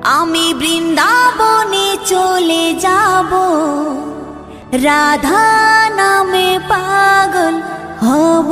আমি বৃন্দাবনে চলে যাব, রাধা নামে পাগল হব।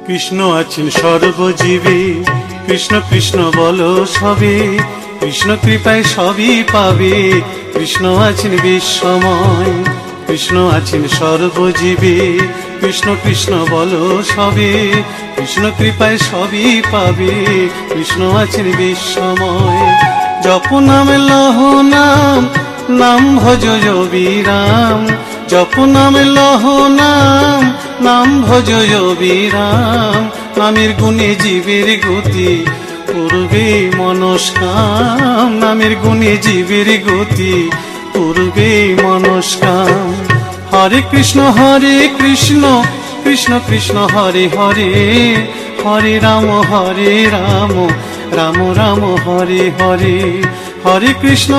কৃষ্ণ আছেন সর্বজীবে, কৃষ্ণ কৃষ্ণ বলো সবে, কৃষ্ণ কৃপায় সবই পাবে। কৃষ্ণ আছেন বিশ্বময়, কৃষ্ণ আছেন সর্বজীবে, কৃষ্ণ কৃষ্ণ বলো সবে, কৃষ্ণ কৃপায় সবই পাবে। কৃষ্ণ আছেন বিশ্বময়। জপ নাম লহ নাম, নাম ভজ বিরাম। জপ নাম লহ নাম, নাম ভজ বিরাম। নামের গুণে জীবের গতি, পূর্বে মনস্কাম। নামের গুণে জীবের গতি, পূর্বে মনস্কাম। হরে কৃষ্ণ কৃষ্ণ কৃষ্ণ হরে হরে, হরে রাম রাম রাম হরে হরে। হরে কৃষ্ণ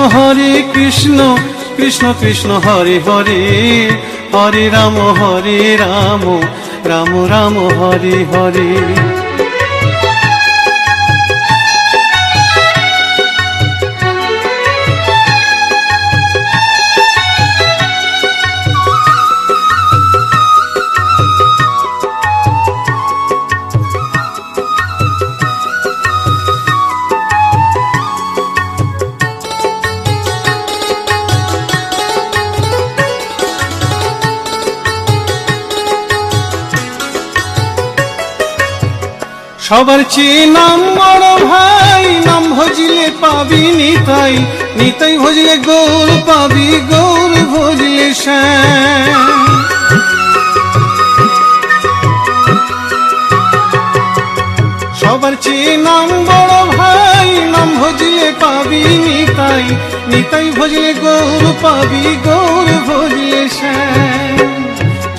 কৃষ্ণ কৃষ্ণ হরে হরে, হরে রাম রাম রাম হরে হরে। সবার চেয়ে নাম বড় ভাই, নাম ভজিলে পাবি নিতাই, নিতাই ভজিলে গৌর পাবি, গৌর ভজিলে শ্যাম। সবার চেয়ে নাম বড় ভাই, নাম ভজিলে পাবি নিতাই, নিতাই ভজিলে গৌর পাবি, গৌর ভজিলে শ্যাম।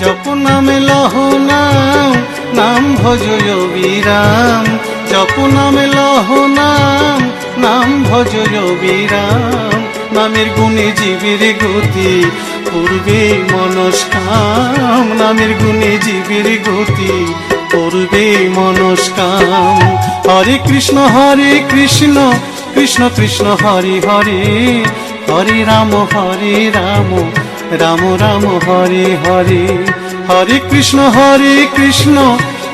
জপ নামে লহ নাম, নাম ভজ বিরাম। জপ নামে লহ নাম, নাম ভজ বিরাম। নামের গুণে জীবের গতি, পূর্বে মনস্কাম। নামের গুণে জীবের গতি, পূর্বে মনস্কাম। হরে কৃষ্ণ কৃষ্ণ কৃষ্ণ হরে হরে, হরে রাম রাম রাম হরে হরে। হরে কৃষ্ণ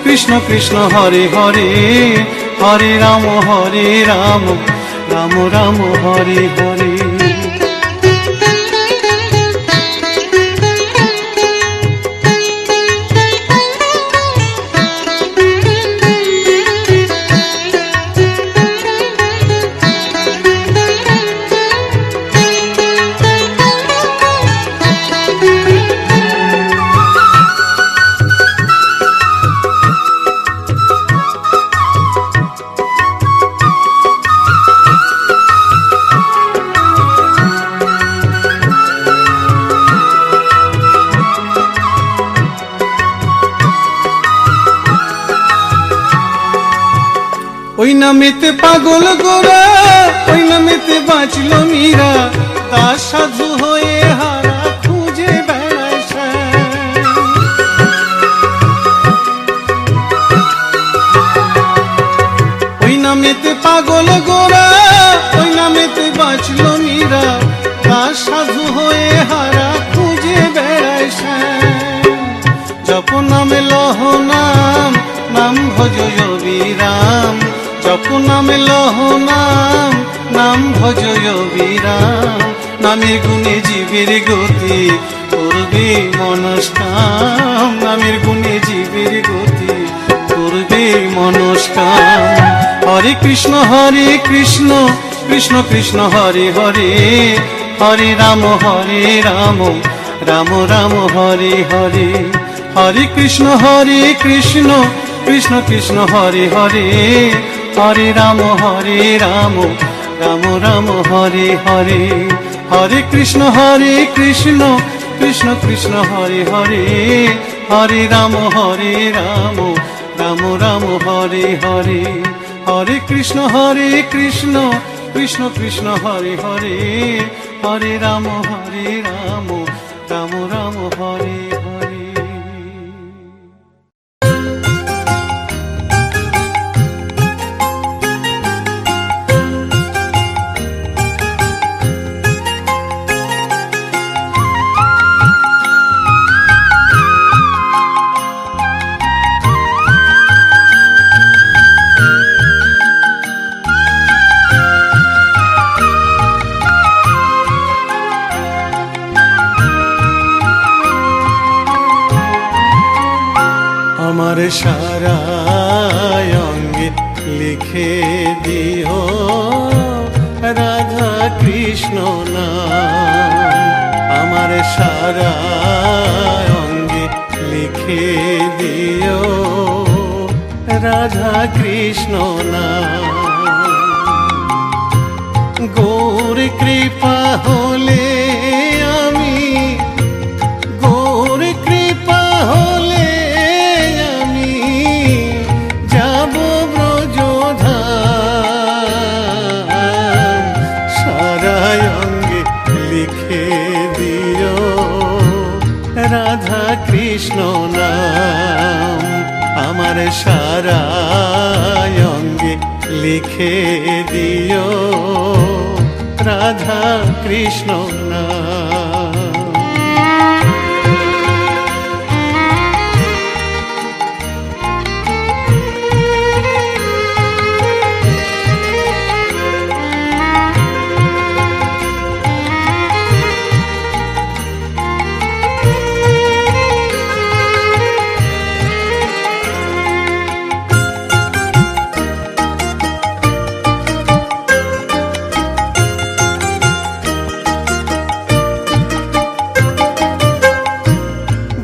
কৃষ্ণ কৃষ্ণ হরে হরে, হরে রাম রাম রাম হরে হরে। ওই নামেতে পাগল গোরা, ওই নামেতে বাঁচল মীরা। দাস সাধু হয়ে হারা খুঁজে বেড়ায় শ্যাম। ওই নামেতে পাগল গোরা, ওই নামেতে বাঁচল মীরা। দাস সাধু হয়ে হারা খুঁজে বেড়ায় শ্যাম। জপ নামে লহ নাম, নাম ভজ বিরাম। জপ নামে লহ নাম, নাম ভজ বিরাম। নামের গুণে জীবের গতি, পূর্বে মনস্কাম। নামের গুণে জীবের গতি, পূর্বে মনস্কাম। হরে কৃষ্ণ কৃষ্ণ কৃষ্ণ হরে হরে, হরে রাম রাম রাম হরে হরে। হরে কৃষ্ণ কৃষ্ণ কৃষ্ণ হরে হরে, হরে রাম রাম রাম হরে হরে। হরে কৃষ্ণ কৃষ্ণ কৃষ্ণ হরে হরে, হরে রাম রাম রাম হরে হরে। হরে কৃষ্ণ কৃষ্ণ কৃষ্ণ হরে হরে, হরে রাম রাম রাম হরে হরে। আমার সারা অঙ্গে লিখে দিও রাধা কৃষ্ণ নাম। আমার সারা অঙ্গে লিখে দিও রাধা কৃষ্ণ নাম। গৌর কৃপা হলে আমি, গৌর কৃপা হলে আমি যাব ব্রজধাম। সারা অঙ্গে লিখে দিও রাধা কৃষ্ণ নাম। আমার সারা অঙ্গে লিখে দিও রাধা কৃষ্ণ নাম।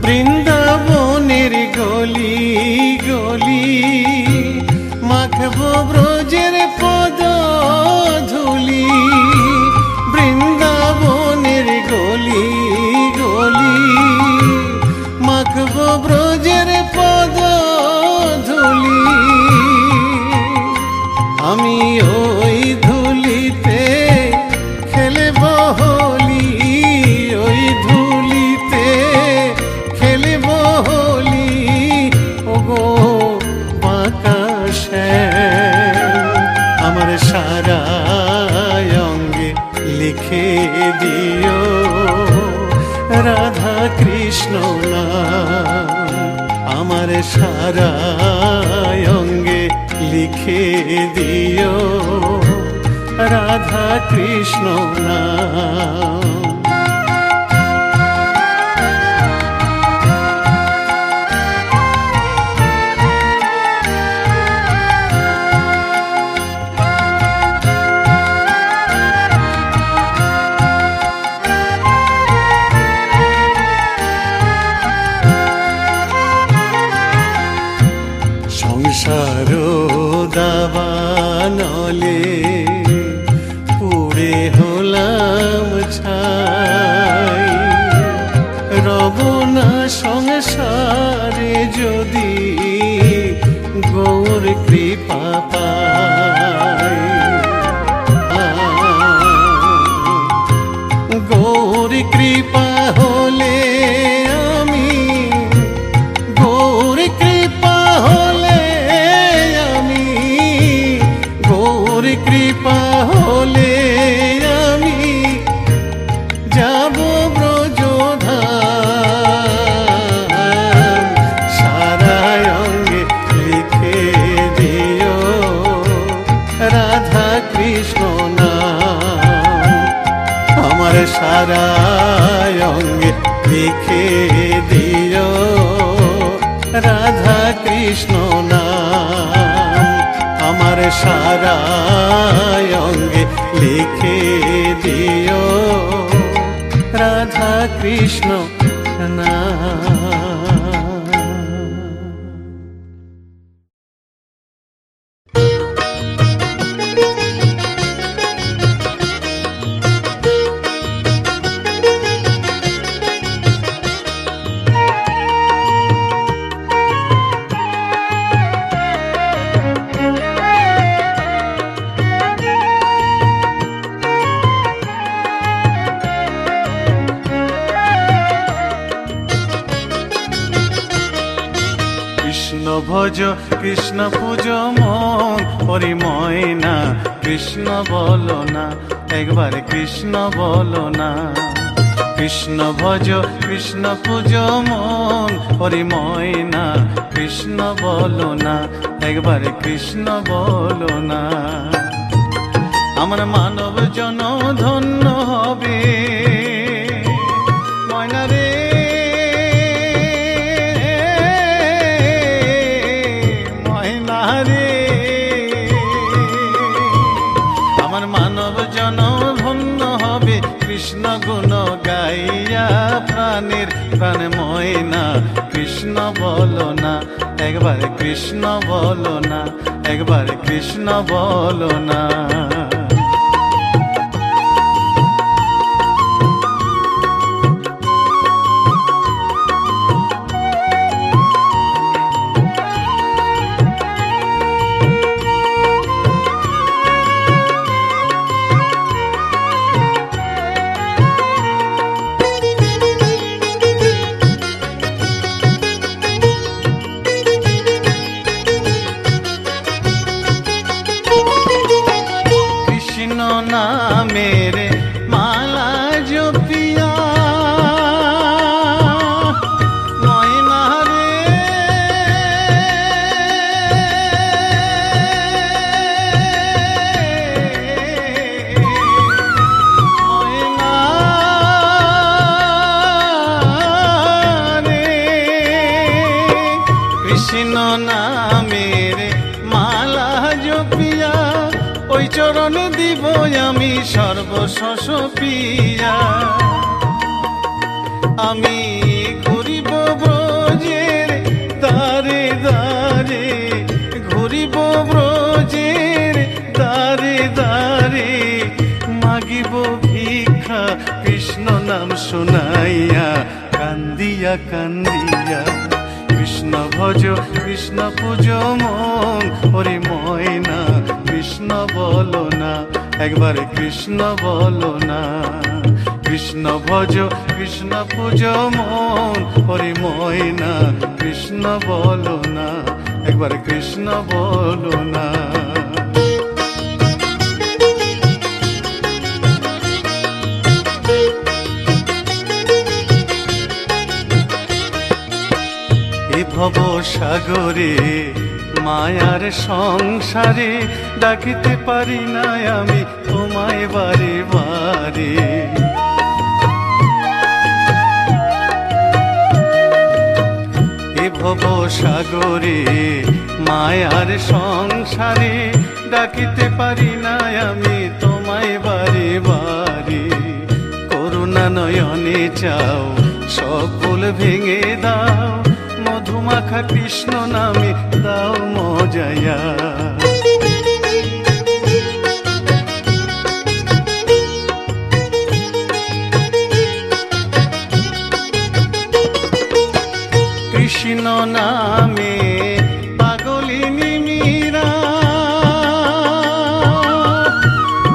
বৃন্দাবনের গলি গলি মাখবো ব্রজের পদ ধুলি। বৃন্দাবনের গলি গলি মাখবো ব্রজের পদ ধুলি। আমি ওই ধুলিতে খেলব হোলি, ওই ধুলিতে খেলব হোলি। ওগো বাঁকা শ্যাম, আমার সারা অঙ্গে লিখে দিও রাধা কৃষ্ণ নাম। আমার সারা অঙ্গে লিখে দিও রাধা কৃষ্ণ নাম। সংসার দাবানলে পুড়ে হলাম ছাই। রব না সংসারে যদি গৌর কৃপা পাই। গৌর কৃপা হলে আমি, গৌর কৃপা হলে আমি, গৌর কৃপা হলে আমি যাব ব্রজধাম। সারা অঙ্গে লিখে দিও রাধা কৃষ্ণ নাম। আমার সারা অঙ্গে লিখে দিও রাধা কৃষ্ণ নাম। আমার সারা অঙ্গে লিখে দিও রাধা কৃষ্ণ নাম। কৃষ্ণ ভজ কৃষ্ণ পূজ মন পরিময় না। কৃষ্ণ বলো না, একবার কৃষ্ণ বলো না। কৃষ্ণ ভজ কৃষ্ণ পূজ মন পরিময় না। কৃষ্ণ বলো না, একবার কৃষ্ণ বলো না। আমার মানব জন ধন্য হবে ময়না রে। কৃষ্ণ গুণ গাইয়া প্রাণের প্রাণ ময়না কৃষ্ণ বলো না, একবার কৃষ্ণ বলো না, একবার কৃষ্ণ বলো না। নামের মালা জপিয়া ময়না রে, ময়না রে, কৃষ্ণ নামের মালা জপিয়া ওই চরণ দিব আমি সর্বশস পিয়া। আমি ঘুরিব ব্রজের দ্বারে দ্বারে, ঘুরিব ব্রজের দ্বারে দ্বারে, মাগিব ভিক্ষা কৃষ্ণ নাম শুনাইয়া, কান্দিয়া কান্দিয়া। কৃষ্ণ ভজ কৃষ্ণ পূজ মন হরি ময়না কৃষ্ণ বলো না, একবার কৃষ্ণ বলো না। কৃষ্ণ ভজ কৃষ্ণ পূজ মন হরি ময়না কৃষ্ণ বলো না, একবার কৃষ্ণ বলো না। ভব সাগরে মায়ার সংসারে ডাকিতে পারি না আমি তোমায় বারে বারে। এ ভব সাগরে মায়ার সংসারে ডাকিতে পারি না আমি তোমায় বারে বারে। করুণা নয়নে চাও সকল ভেঙে দাও, মধুমাখা কৃষ্ণ নামে দাও মজায়া। কৃষ্ণ নামে পাগলিনী মীরা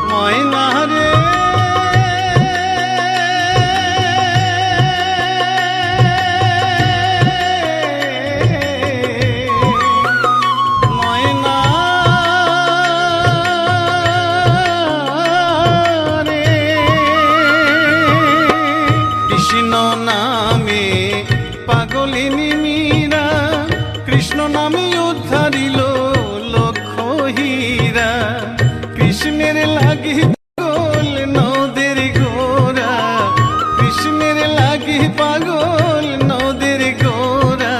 ময়না রে, ময়না রে। কৃষ্ণ নামে পাগলিনী মীরা, কৃষ্ণ নামে উদ্ধারিল লক্ষ হীরা। কৃষ্ণের লাগি পাগল নদের গোরা, কৃষ্ণের লাগি পাগল নদের গোরা।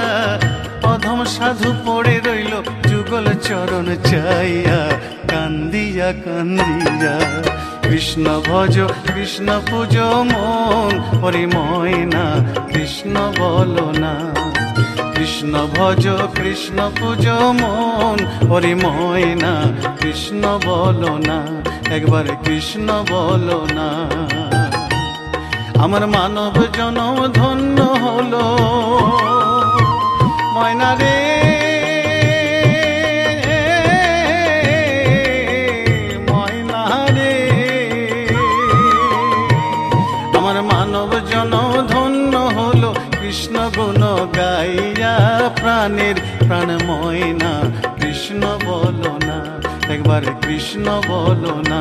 অধম সাধু পড়ে রইল যুগল চরণ চাইয়া, কান্দিয়া কান্দিয়া। কৃষ্ণ ভজ কৃষ্ণ পূজ মন হরি ময়না কৃষ্ণ বলো না। কৃষ্ণ ভজ কৃষ্ণ পূজ মন হরি ময়না কৃষ্ণ বলো না, একবার কৃষ্ণ বলো না। আমার মানব জনম ধন্য হলো ময়না রে, ময়না রে। আমার মানব জনম ধন্য হলো কৃষ্ণ গুণ গাইয়া প্রাণের প্রাণ ময়না কৃষ্ণ বলো না, একবার কৃষ্ণ বলো না।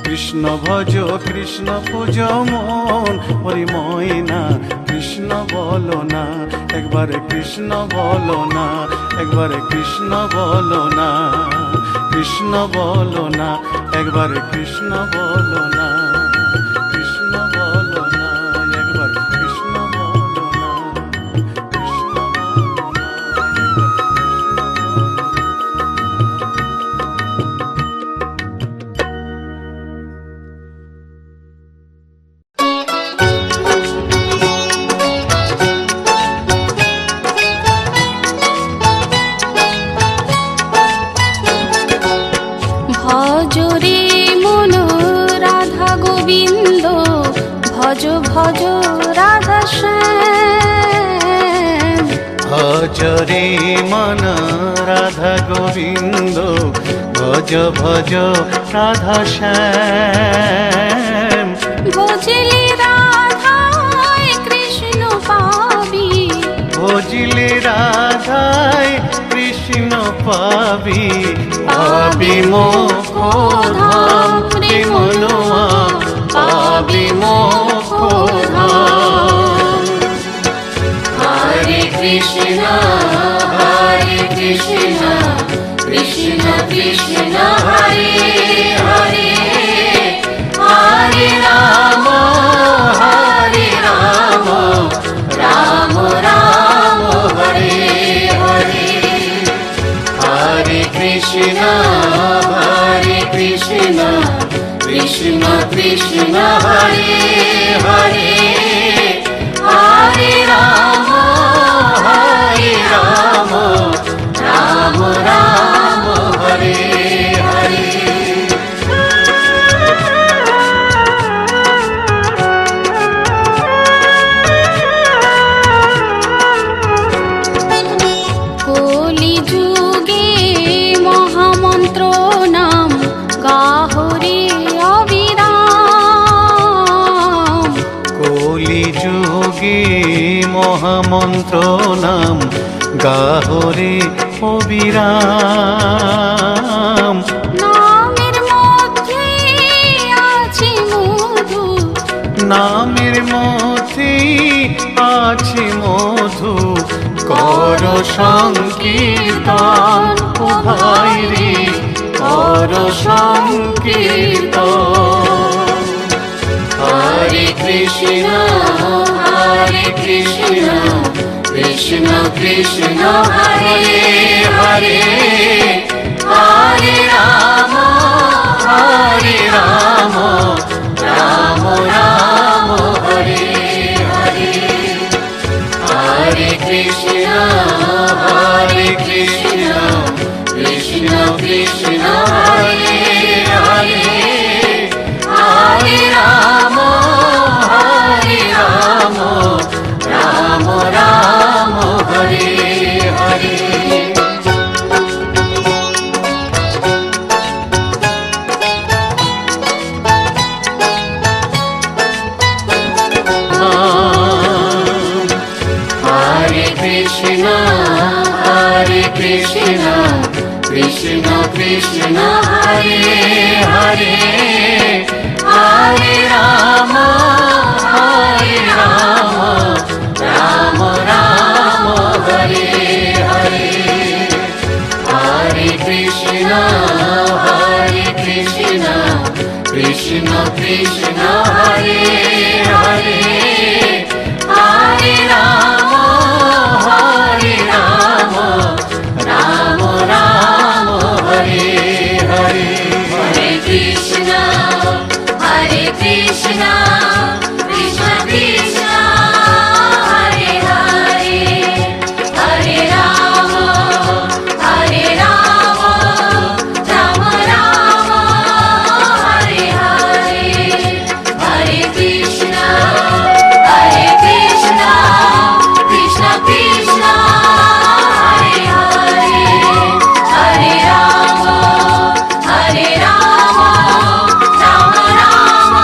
কৃষ্ণ ভজ কৃষ্ণ পূজ মন হরি ময়না কৃষ্ণ বলো না, একবার কৃষ্ণ বলো না, একবার কৃষ্ণ বলো না। কৃষ্ণ বলো না, একবার কৃষ্ণ বলো না। কৃষ্ণ বলো না, একবার কৃষ্ণ বলো না। কৃষ্ণ বলো না, একবার। ভজ রাধা শ্যাম। ভজরে মন রাধা গোবিন্দ, ভজ ভজ রাধা শ্যাম। ভজলে রাধায় কৃষ্ণ পাবি, ভজিলে রাধায় কৃষ্ণ পাবি, পাবি মোক্ষ ধাম রে মনোয়া, পাবি মোক্ষ ধাম। হরে কৃষ্ণ হরে কৃষ্ণ কৃষ্ণ কৃষ্ণ হরে হরে, হরে রাম রাম রাম হরে হরে। হরে কৃষ্ণ কৃষ্ণ কৃষ্ণ হরে হরে, হরে রাম রাম রাম হরে হরে। কলি যুগে মহামন্ত্র নাম গাহরে অবিরাম। কলি যুগে মহামন্ত্র নাম গাহরে অবিরাম। নামের মধ্যে আছে মধু, নামের মধ্যে আছে মধু, কর সংকীর্তন ও ভাই রে, কর সংকীর্তন। হরে কৃষ্ণ কৃষ্ণ কৃষ্ণ হরে হরে, হরে রাম রাম রাম হরে হরে। হরে কৃষ্ণ কৃষ্ণ কৃষ্ণ হরে হরে, হরে রাম রাম রাম হরে হরে। হরে কৃষ্ণ কৃষ্ণ কৃষ্ণ হরে হরে, হরে রাম রাম রাম হরে হরে। হরে কৃষ্ণ কৃষ্ণ কৃষ্ণ হরে হরে, হরে রাম রাম রাম হরে হরে। হরে কৃষ্ণ কৃষ্ণ কৃষ্ণ হরে হরে, হরে রাম রাম রাম হরে হরে। হরে কৃষ্ণ কৃষ্ণ কৃষ্ণ হরে হরে, হরে রাম রাম রাম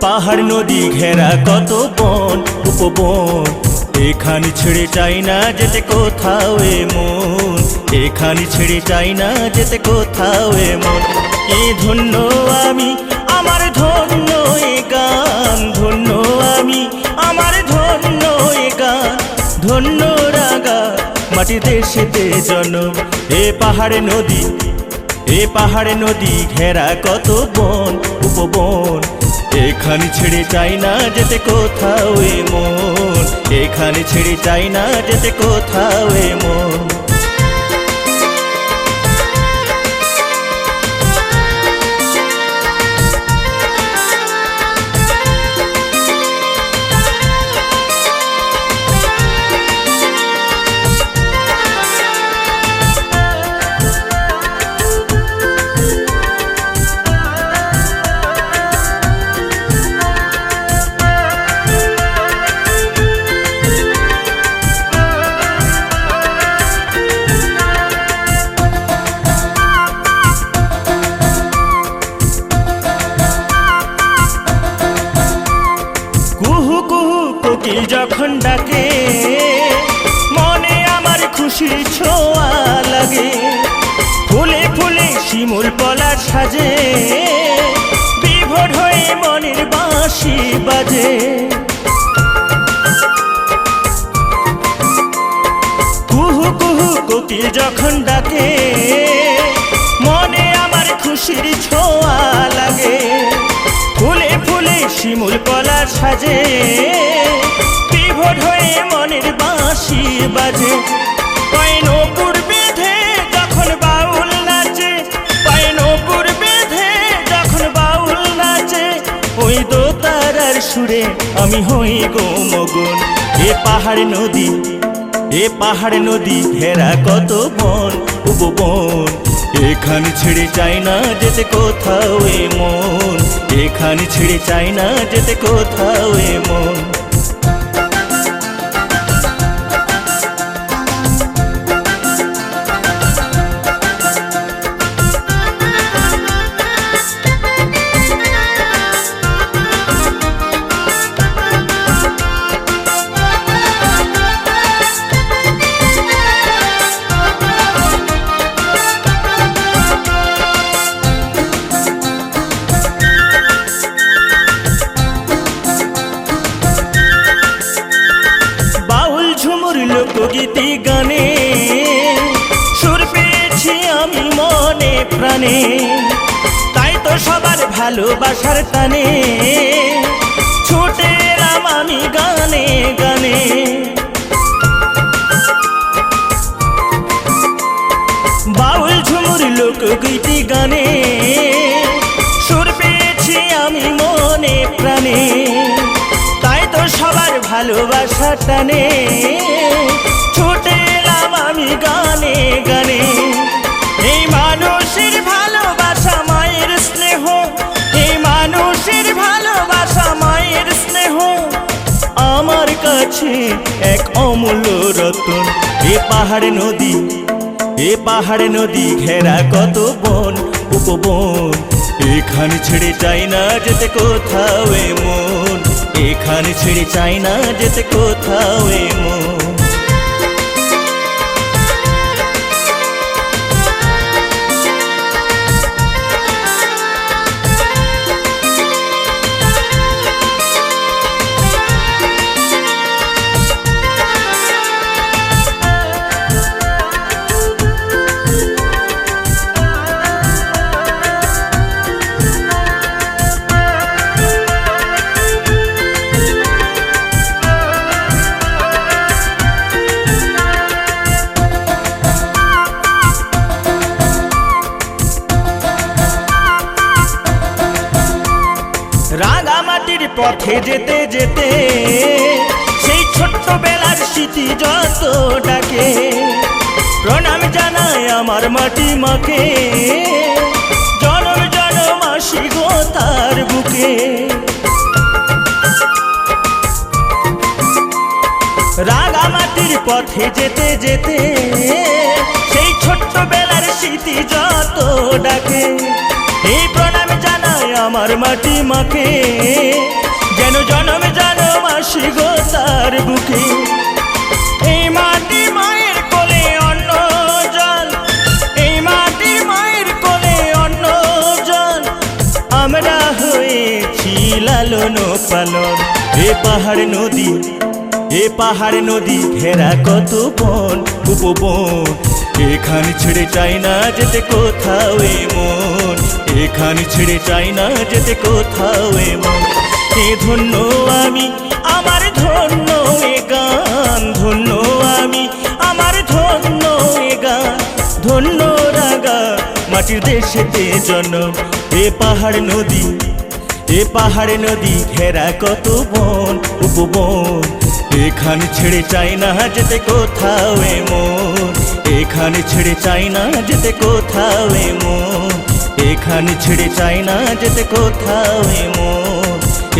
পাহাড় নদী ঘেরা কত বন উপবন, এখানে ছেড়ে চাই না যেতে কোথাও এ মন, এখানে ছেড়ে চাই না যেতে কোথাও এ মন। এ ধন্য আমি আমার ধন্য এ গান, ধন্য আমি আমার ধন্য এ গান, ধন্য রাগা মাটি দেশেতে জন্ম। এ পাহাড়ে নদী ঘেরা কত বন উপবন, এখানে ছেড়ে চাই না যেতে কোথাও এ মন, এখানে ছেড়ে চাই না যেতে কোথাও এ মন। কোকিল যখন ডাকে মনে আমার খুশির ছোঁয়া লাগে, ফুলে ফুলে শিমুল পলাশ সাজে, বিভোর হয়ে মনের বাঁশি বাজে। কুহু কুহু কোকিল যখন ডাকে মনে আমার খুশির ছোঁয়া লাগে, ফুলে ফুলে শিমুল পলাশ সাজে, বিভোর হয়ে মনের বাঁশি বাজে। নূপুর বেঁধে যখন বাউল নাচে, নূপুর বেঁধে যখন বাউল নাচে, ওই দোতারার সুরে আমি হই গো মগন। এ পাহাড় নদী ঘেরা কত বন উপবন, এখানে ছেড়ে চাই না যেতে কোথাও এ মন, এখানে ছেড়ে চাই না যেতে কোথাও এ মন। লোকগীতি গানে সুর পেয়েছি আমি মনে প্রাণে, তাই তো সবার ভালোবাসার টানে ছুটে এলাম আমি গানে গানে। বাউল ঝুমুর লোকগীতি গানে সুর পেয়েছি আমি মনে প্রাণে, তাই তো সবার ভালোবাসা টানে ছুটে এলাম আমি গানে গানে। এই মানুষের ভালোবাসা মায়ের স্নেহ, এই মানুষের ভালোবাসা মায়ের স্নেহ, আমার কাছে এক অমূল্য রতন। এ পাহাড়ে নদী ঘেরা কত বন উপবন, এখানে ছেড়ে চাই না যেতে কোথাও এ মন, এখানে ছেড়ে চাই না যেতে কোথাও এ মন। রাঙামাটির পথে যেতে যেতে সেই ছোট্টবেলার স্মৃতি যত ডাকে, প্রণাম জানাই আমার মাটি মাকে, জনম জনম আসি গো তার বুকে। রাঙামাটির পথে যেতে যেতে সেই ছোট্টবেলার স্মৃতি যত ডাকে, এই প্রণাম জানাই আমার মাটি মাকে, যেন জনম জনম আসি গো তার বুকে। এই মাটি মায়ের কোলে অন্ন জল, এই মাটি মায়ের কোলে অন্ন জল, আমরা হয়েছি লালন পালন। এ পাহাড় নদী, এ পাহাড় নদী ঘেরা কত বন উপবন, এখানে ছেড়ে চাই না যেতে কোথাও এ মন, এখানে ছেড়ে চাই না যেতে কোথাও এ মন। এ ধন্য আমি আমার ধন্য এ গান, ধন্য আমি আমার ধন্য এ গান, ধন্য রাগা মাটির দেশেতে জন্ম। এ পাহাড় নদী, এ পাহাড় নদী ঘেরা কত বন উপবন, এখানে ছেড়ে চাই না যেতে কোথাও এ মন, এখানে ছেড়ে চাই না যেতে কোথাও এ মন, এখানে ছেড়ে চাই না যেতে কোথাও এ মন,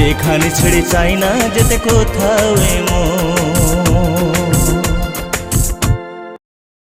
এখানে ছেড়ে চাই না যেতে কোথাও এ মন।